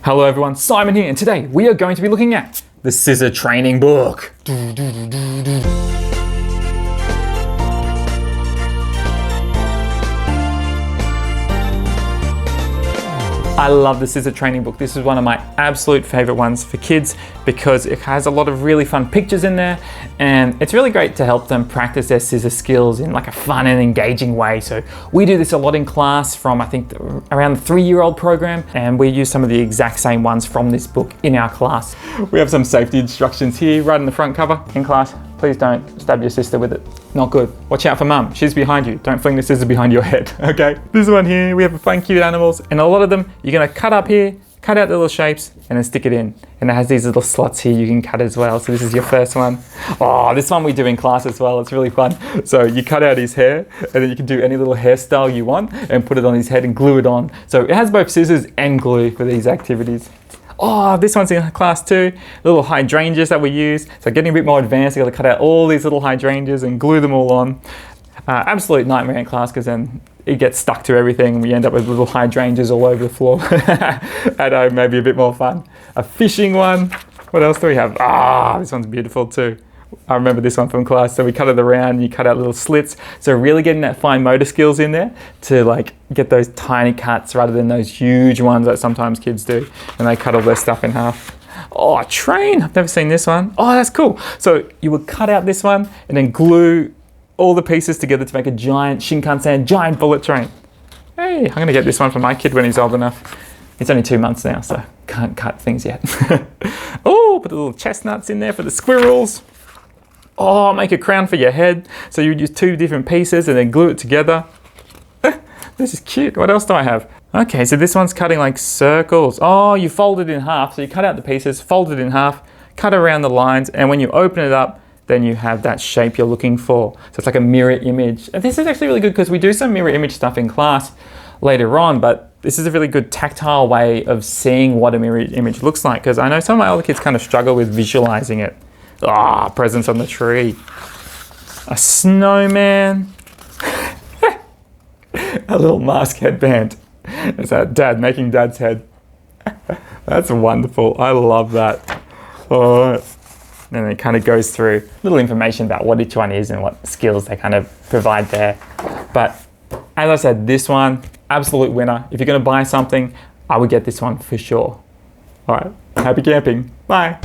Hello everyone, Simon here, and today we are going to be looking at the Scissor Training Book. I love the Scissor Training Book. This is one of my absolute favorite ones for kids because it has a lot of really fun pictures in there, and it's really great to help them practice their scissor skills in like a fun and engaging way. So we do this a lot in class from I think around the 3-year-old program, and we use some of the exact same ones from this book in our class. We have some safety instructions here right in the front cover. In class, please don't stab your sister with it. Not good. Watch out for mum. She's behind you. Don't fling the scissors behind your head, okay? This one here, we have fun, cute animals, and a lot of them, you're gonna cut up here, cut out the little shapes, and then stick it in. And it has these little slots here you can cut as well. So this is your first one. Oh, this one we do in class as well. It's really fun. So you cut out his hair, and then you can do any little hairstyle you want and put it on his head and glue it on. So it has both scissors and glue for these activities. Oh, this one's in class too. Little hydrangeas that we use. So getting a bit more advanced, you got to cut out all these little hydrangeas and glue them all on. Absolute nightmare in class because then it gets stuck to everything and we end up with little hydrangeas all over the floor. At home, maybe a bit more fun. A fishing one. What else do we have? This one's beautiful too. I remember this one from class. So we cut it around and you cut out little slits. So really getting that fine motor skills in there to like get those tiny cuts rather than those huge ones that sometimes kids do. And they cut all their stuff in half. Oh, a train. I've never seen this one. Oh, that's cool. So you would cut out this one and then glue all the pieces together to make a giant Shinkansen, giant bullet train. Hey, I'm going to get this one for my kid when he's old enough. It's only 2 months now, so can't cut things yet. Oh, put the little chestnuts in there for the squirrels. Oh, make a crown for your head. So you would use 2 different pieces and then glue it together. This is cute. What else do I have? Okay, so this one's cutting like circles. Oh, you fold it in half. So you cut out the pieces, fold it in half, cut around the lines, and when you open it up, then you have that shape you're looking for. So it's like a mirror image. And this is actually really good because we do some mirror image stuff in class later on, but this is a really good tactile way of seeing what a mirror image looks like, because I know some of my other kids kind of struggle with visualizing it. Presents on the tree. A snowman. A little mask headband. It's that dad making dad's head. That's wonderful. I love that. Oh, and it kind of goes through little information about what each one is and what skills they kind of provide there. But as I said, this one, absolute winner. If you're going to buy something, I would get this one for sure. All right, happy camping. Bye.